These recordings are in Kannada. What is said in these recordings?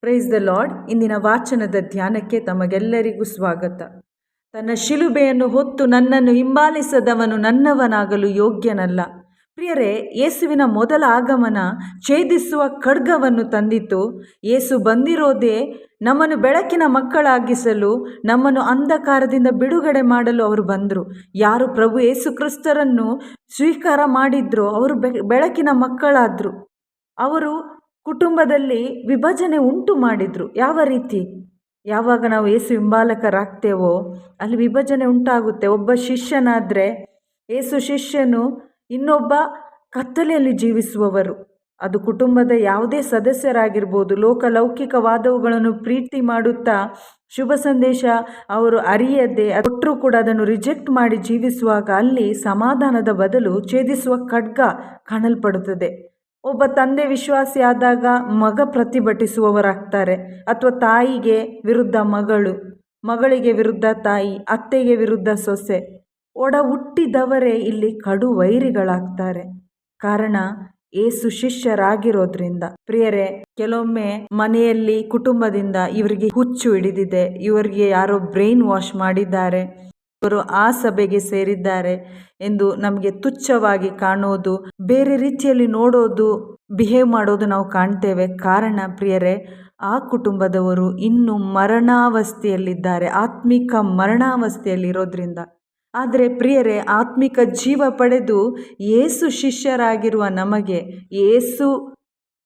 Price the lord. ಇಂದಿನ ವಾಚನದ ಧ್ಯಾನಕ್ಕೆ ತಮಗೆಲ್ಲರಿಗೂ ಸ್ವಾಗತ. ತನ್ನ ಶಿಲುಬೆಯನ್ನು ಹೊತ್ತು ನನ್ನನ್ನು ಹಿಂಬಾಲಿಸದವನು ನನ್ನವನಾಗಲು ಯೋಗ್ಯನಲ್ಲ. ಪ್ರಿಯರೇ, ಯೇಸುವಿನ ಮೊದಲ ಆಗಮನ ಛೇದಿಸುವ ಖಡ್ಗವನ್ನು ತಂದಿತು. ಯೇಸು ಬಂದಿರೋದೇ ನಮ್ಮನ್ನು ಬೆಳಕಿನ ಮಕ್ಕಳಾಗಿಸಲು, ನಮ್ಮನ್ನು ಅಂಧಕಾರದಿಂದ ಬಿಡುಗಡೆ ಮಾಡಲು ಅವರು ಬಂದರು. ಯಾರು ಪ್ರಭು ಯೇಸು ಕ್ರಿಸ್ತರನ್ನು ಸ್ವೀಕಾರ ಮಾಡಿದ್ರೋ ಅವರು ಬೆಳಕಿನ ಮಕ್ಕಳಾದರು. ಅವರು ಕುಟುಂಬದಲ್ಲಿ ವಿಭಜನೆ ಉಂಟು ಮಾಡಿದರು. ಯಾವ ರೀತಿ? ಯಾವಾಗ ನಾವು ಯೇಸು ಹಿಂಬಾಲಕರಾಗ್ತೇವೋ ಅಲ್ಲಿ ವಿಭಜನೆ ಉಂಟಾಗುತ್ತೆ. ಒಬ್ಬ ಶಿಷ್ಯನಾದರೆ ಯೇಸು ಶಿಷ್ಯನು, ಇನ್ನೊಬ್ಬ ಕತ್ತಲೆಯಲ್ಲಿ ಜೀವಿಸುವವರು. ಅದು ಕುಟುಂಬದ ಯಾವುದೇ ಸದಸ್ಯರಾಗಿರ್ಬೋದು. ಲೌಕಿಕವಾದವುಗಳನ್ನು ಪ್ರೀತಿ ಮಾಡುತ್ತಾ ಶುಭ ಸಂದೇಶ ಅವರು ಅರಿಯದೆ ಕೊಟ್ಟರೂ ಕೂಡ ಅದನ್ನು ರಿಜೆಕ್ಟ್ ಮಾಡಿ ಜೀವಿಸುವಾಗ ಅಲ್ಲಿ ಸಮಾಧಾನದ ಬದಲು ಛೇದಿಸುವ ಖಡ್ಗ ಕಾಣಲ್ಪಡುತ್ತದೆ. ಒಬ್ಬ ತಂದೆ ವಿಶ್ವಾಸಿ ಆದಾಗ ಮಗ ಪ್ರತಿಭಟಿಸುವವರಾಗ್ತಾರೆ, ಅಥವಾ ತಾಯಿಗೆ ವಿರುದ್ಧ ಮಗಳು, ಮಗಳಿಗೆ ವಿರುದ್ಧ ತಾಯಿ, ಅತ್ತೆಗೆ ವಿರುದ್ಧ ಸೊಸೆ, ಒಡ ಹುಟ್ಟಿದವರೇ ಇಲ್ಲಿ ಕಡು ವೈರಿಗಳಾಗ್ತಾರೆ. ಕಾರಣ ಏಸು ಶಿಷ್ಯರಾಗಿರೋದ್ರಿಂದ. ಪ್ರಿಯರೇ, ಕೆಲವೊಮ್ಮೆ ಮನೆಯಲ್ಲಿ ಕುಟುಂಬದಿಂದ ಇವರಿಗೆ ಹುಚ್ಚು ಹಿಡಿದಿದೆ, ಇವರಿಗೆ ಯಾರೋ ಬ್ರೈನ್ ವಾಶ್ ಮಾಡಿದ್ದಾರೆ, ಇವರು ಆ ಸಭೆಗೆ ಸೇರಿದ್ದಾರೆ ಎಂದು ನಮಗೆ ತುಚ್ಛವಾಗಿ ಕಾಣೋದು, ಬೇರೆ ರೀತಿಯಲ್ಲಿ ನೋಡೋದು, ಬಿಹೇವ್ ಮಾಡೋದು ನಾವು ಕಾಣ್ತೇವೆ. ಕಾರಣ ಪ್ರಿಯರೇ, ಆ ಕುಟುಂಬದವರು ಇನ್ನೂ ಮರಣಾವಸ್ಥೆಯಲ್ಲಿದ್ದಾರೆ, ಆತ್ಮಿಕ ಮರಣಾವಸ್ಥೆಯಲ್ಲಿರೋದ್ರಿಂದ. ಆದರೆ ಪ್ರಿಯರೇ, ಆತ್ಮಿಕ ಜೀವ ಪಡೆದು ಯೇಸು ಶಿಷ್ಯರಾಗಿರುವ ನಮಗೆ ಯೇಸು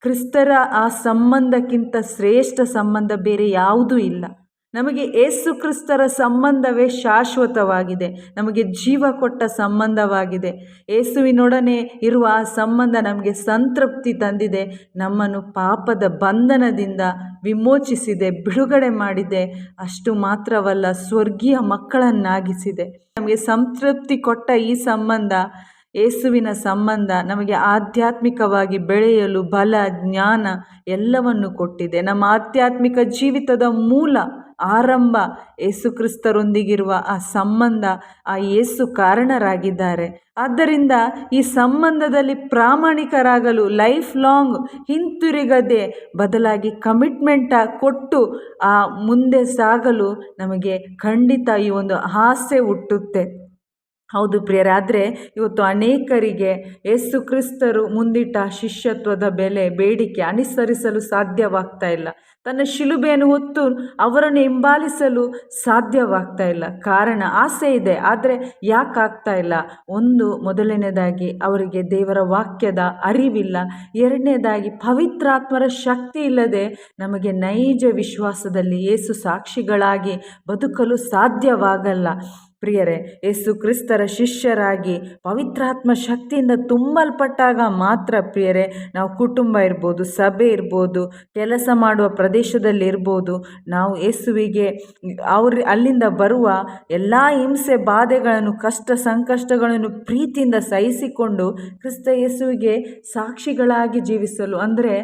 ಕ್ರಿಸ್ತರ ಆ ಸಂಬಂಧಕ್ಕಿಂತ ಶ್ರೇಷ್ಠ ಸಂಬಂಧ ಬೇರೆ ಯಾವುದೂ ಇಲ್ಲ. ನಮಗೆ ಯೇಸು ಕ್ರಿಸ್ತರ ಸಂಬಂಧವೇ ಶಾಶ್ವತವಾಗಿದೆ, ನಮಗೆ ಜೀವ ಕೊಟ್ಟ ಸಂಬಂಧವಾಗಿದೆ. ಯೇಸುವಿನೊಡನೆ ಇರುವ ಆ ಸಂಬಂಧ ನಮಗೆ ಸಂತೃಪ್ತಿ ತಂದಿದೆ, ನಮ್ಮನ್ನು ಪಾಪದ ಬಂಧನದಿಂದ ವಿಮೋಚಿಸಿದೆ, ಬಿಡುಗಡೆ ಮಾಡಿದೆ. ಅಷ್ಟು ಮಾತ್ರವಲ್ಲ, ಸ್ವರ್ಗೀಯ ಮಕ್ಕಳನ್ನಾಗಿಸಿದೆ. ನಮಗೆ ಸಂತೃಪ್ತಿ ಕೊಟ್ಟ ಈ ಸಂಬಂಧ, ಯೇಸುವಿನ ಸಂಬಂಧ, ನಮಗೆ ಆಧ್ಯಾತ್ಮಿಕವಾಗಿ ಬೆಳೆಯಲು ಬಲ, ಜ್ಞಾನ ಎಲ್ಲವನ್ನು ಕೊಟ್ಟಿದೆ. ನಮ್ಮ ಆಧ್ಯಾತ್ಮಿಕ ಜೀವಿತದ ಮೂಲ, ಆರಂಭ ಯೇಸು ಕ್ರಿಸ್ತರೊಂದಿಗಿರುವ ಆ ಸಂಬಂಧ, ಆ ಯೇಸು ಕಾರಣರಾಗಿದ್ದಾರೆ. ಆದ್ದರಿಂದ ಈ ಸಂಬಂಧದಲ್ಲಿ ಪ್ರಾಮಾಣಿಕರಾಗಲು, ಲೈಫ್ ಲಾಂಗ್ ಹಿಂತಿರುಗದೆ ಬದಲಾಗಿ ಕಮಿಟ್ಮೆಂಟ್ ಕೊಟ್ಟು ಆ ಮುಂದೆ ಸಾಗಲು ನಮಗೆ ಖಂಡಿತ ಈ ಒಂದು ಆಸೆ ಹುಟ್ಟುತ್ತೆ. ಹೌದು ಪ್ರಿಯರೇ, ಆದರೆ ಇವತ್ತು ಅನೇಕರಿಗೆ ಯೇಸು ಕ್ರಿಸ್ತರು ಮುಂದಿಟ್ಟ ಶಿಷ್ಯತ್ವದ ಬೇಡಿಕೆ ಅನುಸರಿಸಲು ಸಾಧ್ಯವಾಗ್ತಾ ಇಲ್ಲ. ತನ್ನ ಶಿಲುಬೆಯನ್ನು ಹೊತ್ತು ಅವರನ್ನು ಹಿಂಬಾಲಿಸಲು ಸಾಧ್ಯವಾಗ್ತಾ ಇಲ್ಲ. ಕಾರಣ ಆಸೆ ಇದೆ, ಆದರೆ ಯಾಕಾಗ್ತಾ ಇಲ್ಲ? ಮೊದಲನೇದಾಗಿ ಅವರಿಗೆ ದೇವರ ವಾಕ್ಯದ ಅರಿವಿಲ್ಲ. ಎರಡನೇದಾಗಿ ಪವಿತ್ರಾತ್ಮರ ಶಕ್ತಿ ಇಲ್ಲದೆ ನಮಗೆ ನೈಜ ವಿಶ್ವಾಸದಲ್ಲಿ ಯೇಸು ಸಾಕ್ಷಿಗಳಾಗಿ ಬದುಕಲು ಸಾಧ್ಯವಾಗಲ್ಲ. ಪ್ರಿಯರೇ, ಯೇಸು ಕ್ರಿಸ್ತರ ಶಿಷ್ಯರಾಗಿ ಪವಿತ್ರಾತ್ಮ ಶಕ್ತಿಯಿಂದ ತುಂಬಲ್ಪಟ್ಟಾಗ ಮಾತ್ರ ಪ್ರಿಯರೇ, ನಾವು ಕುಟುಂಬ ಇರ್ಬೋದು, ಸಭೆ ಇರ್ಬೋದು, ಕೆಲಸ ಮಾಡುವ ಪ್ರದೇಶದಲ್ಲಿ ಇರ್ಬೋದು, ನಾವು ಯೇಸುವಿಗೆ ಅಲ್ಲಿಂದ ಬರುವ ಎಲ್ಲ ಹಿಂಸೆ ಬಾಧೆಗಳನ್ನು, ಕಷ್ಟ ಸಂಕಷ್ಟಗಳನ್ನು ಪ್ರೀತಿಯಿಂದ ಸಹಿಸಿಕೊಂಡು ಕ್ರಿಸ್ತ ಯೇಸುವಿಗೆ ಸಾಕ್ಷಿಗಳಾಗಿ ಜೀವಿಸಲು, ಅಂದರೆ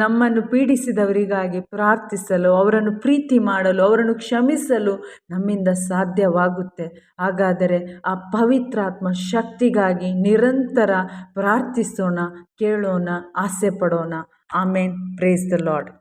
ನಮ್ಮನ್ನು ಪೀಡಿಸಿದವರಿಗಾಗಿ ಪ್ರಾರ್ಥಿಸಲು, ಅವರನ್ನು ಪ್ರೀತಿ ಮಾಡಲು, ಅವರನ್ನು ಕ್ಷಮಿಸಲು ನಮ್ಮಿಂದ ಸಾಧ್ಯವಾಗುತ್ತೆ. ಹಾಗಾದರೆ ಆ ಪವಿತ್ರಾತ್ಮ ಶಕ್ತಿಗಾಗಿ ನಿರಂತರ ಪ್ರಾರ್ಥಿಸೋಣ, ಕೇಳೋಣ, ಆಸೆ ಪಡೋಣ. ಆಮೇನ್. Praise the lord.